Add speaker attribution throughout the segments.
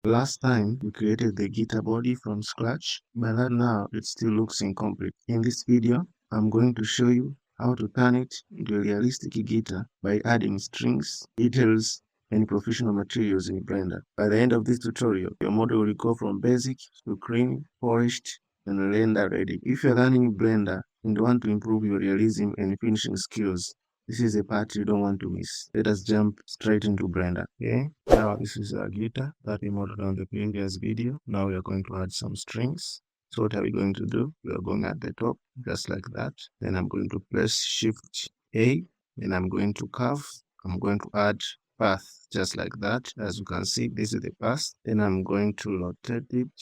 Speaker 1: Last time we created the guitar body from scratch, but now it still looks incomplete. In this video, I'm going to show you how to turn it into a realistic guitar by adding strings, details, and professional materials in Blender. By the end of this tutorial, your model will go from basic to clean, polished, and render ready. If you're learning Blender and want to improve your realism and finishing skills, this is a part you don't want to miss. Let us jump straight into Blender. Okay, now this is a guitar that we modeled on the previous video. Now we are going to add some strings. So what are we going to do? We are going at the top, just like that. Then I'm going to press Shift A. Then I'm going to curve. I'm going to add path, just like that. As you can see, this is the path. Then I'm going to rotate it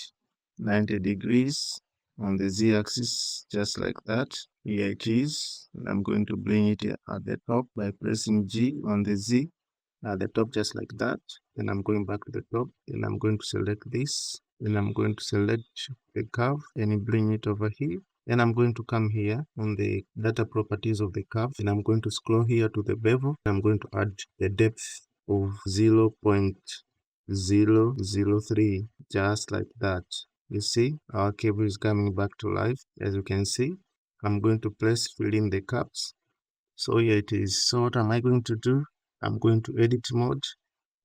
Speaker 1: 90 degrees on the z-axis, just like that. Here it is. I'm going to bring it at the top by pressing G on the Z at the top, just like that. Then I'm going back to the top. Then I'm going to select this. Then I'm going to select the curve and bring it over here. Then I'm going to come here on the data properties of the curve. Then I'm going to scroll here to the bevel. I'm going to add the depth of 0.003, just like that. You see, our cable is coming back to life. As you can see, I'm going to press fill in the caps. So here it is. So what am I going to do? I'm going to edit mode,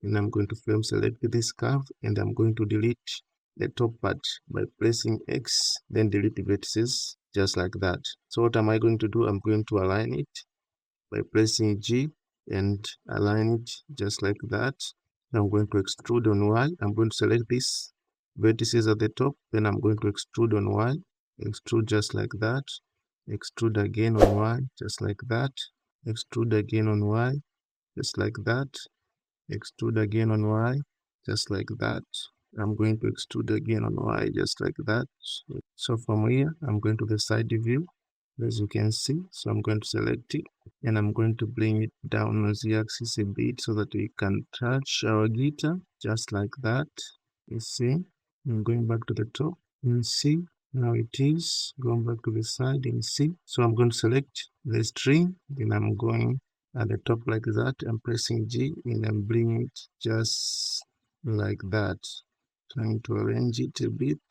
Speaker 1: and I'm going to frame select this curve, and I'm going to delete the top part by pressing X, then delete the vertices, just like that. So what am I going to do? I'm going to align it by pressing G and align it just like that. I'm going to extrude on Y. I'm going to select this vertices at the top, then I'm going to extrude on Y, extrude just like that, extrude again on Y, just like that, extrude again on Y, just like that, extrude again on Y, just like that. I'm going to extrude again on Y, just like that. So from here, I'm going to the side view, as you can see. So I'm going to select it, and I'm going to bring it down on the axis a bit so that we can touch our guitar, just like that. You see, I'm going back to the top, and see, now it is going back to the side, and see. So I'm going to select the string, then I'm going at the top like that. I'm pressing G, and I'm bringing it just like that, trying to arrange it a bit.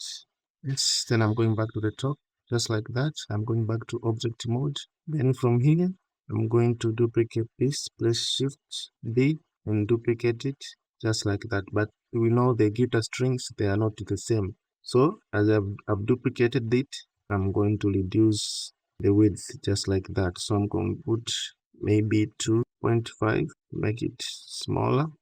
Speaker 1: Yes, then I'm going back to the top, just like that. I'm going back to object mode. Then from here, I'm going to duplicate this, press Shift D and duplicate it, just like that. But we know the guitar strings, they are not the same. So as I've duplicated it, I'm going to reduce the width, just like that. So I'm going to put maybe 2.5, make it smaller,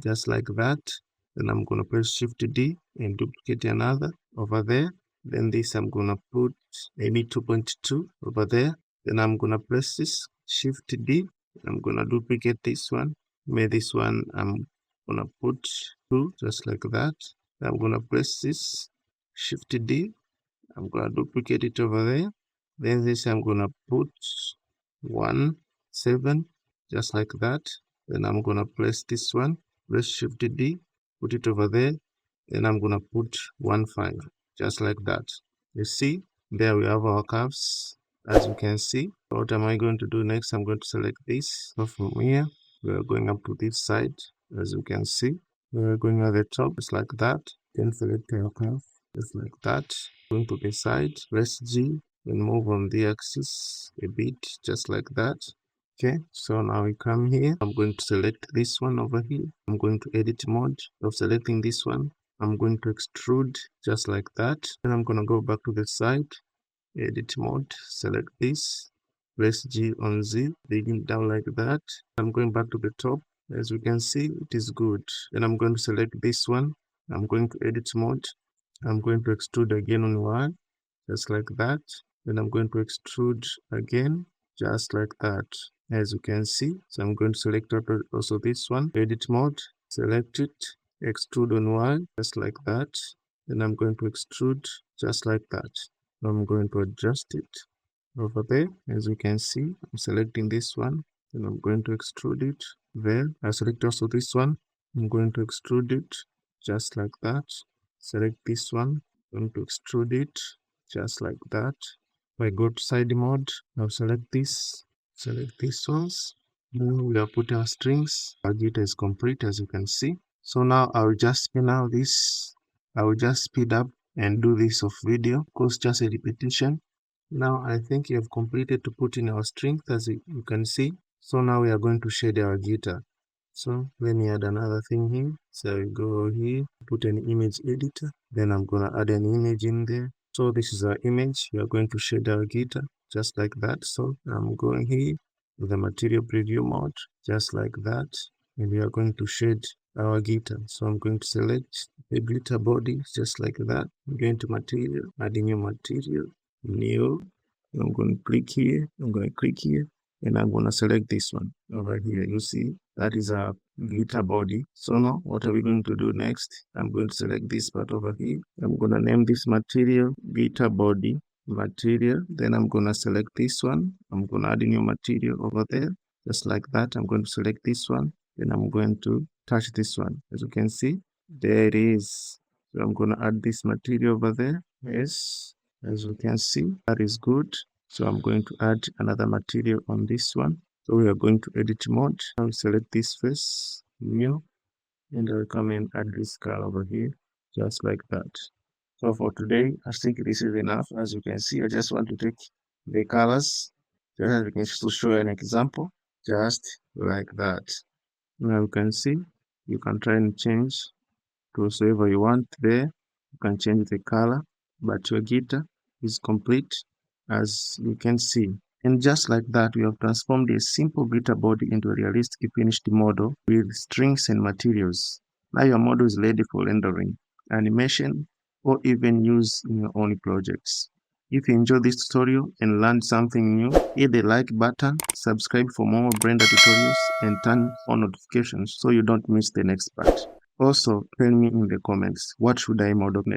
Speaker 1: just like that. Then I'm going to press Shift D and duplicate another over there. Then this I'm going to put maybe 2.2 over there. Then I'm going to press this Shift D. I'm going to duplicate this one. Maybe this one I'm going to put 2, just like that. Then I'm going to press this Shift D. I'm going to duplicate it over there. Then this I'm going to put 1, 7, just like that. Then I'm going to press this one, press Shift D, put it over there. Then I'm going to put 1, 5, just like that. You see, there we have our curves, as you can see. What am I going to do next? I'm going to select this. So from here, we are going up to this side, as you can see. We are going at the top, just like that. Then select your curve, just like that. Going to the side, press G, then move on the axis a bit, just like that. Okay, so now we come here. I'm going to select this one over here. I'm going to edit mode of selecting this one. I'm going to extrude just like that. Then I'm going to go back to the side, edit mode, select this, press G on Z, digging down like that. I'm going back to the top. As you can see, it is good. Then I'm going to select this one. I'm going to edit mode. I'm going to extrude again on Y, just like that. Then I'm going to extrude again, just like that, as you can see. So I'm going to select also this one, edit mode, select it, extrude on Y, just like that. Then I'm going to extrude just like that. I'm going to adjust it over there. As you can see, I'm selecting this one, and I'm going to extrude it there. I select also this one. I'm going to extrude it just like that. Select this one. I'm going to extrude it just like that. If I go to side mode, now select this. Select these ones. Now we have put our strings. Our guitar is complete, as you can see. So now I will just speed up and do this off video because just a repetition. Now I think you have completed to put in our strings as you can see. So now we are going to shade our guitar. So let me add another thing here. So we go here, put an image editor. Then I'm gonna add an image in there. So this is our image. We are going to shade our guitar just like that. So I'm going here with the material preview mode, just like that. And we are going to shade our guitar. So I'm going to select the glitter body just like that. I'm going to material, adding new material, new. I'm going to click here. I'm going to click here and I'm going to select this one over here. You see, that is our glitter body. So now what are we going to do next? I'm going to select this part over here. I'm going to name this material glitter body material. Then I'm going to select this one. I'm going to add a new material over there. Just like that. I'm going to select this one. Then I'm going to touch this one. As you can see, there it is. So I'm going to add this material over there. Yes, as you can see, that is good. So I'm going to add another material on this one. So we are going to edit mode. I'll select this face, new, and I'll come and add this color over here, just like that. So for today, I think this is enough. As you can see, I just want to take the colors, just to show an example, just like that. Now you can see, you can try and change to whatever you want there. You can change the color, but your guitar is complete, as you can see. And just like that, we have transformed a simple glitter body into a realistic finished model with strings and materials. Now your model is ready for rendering, animation, or even use in your own projects. If you enjoyed this tutorial and learned something new, hit the like button, subscribe for more Blender tutorials, and turn on notifications so you don't miss the next part. Also, tell me in the comments, what should I model next?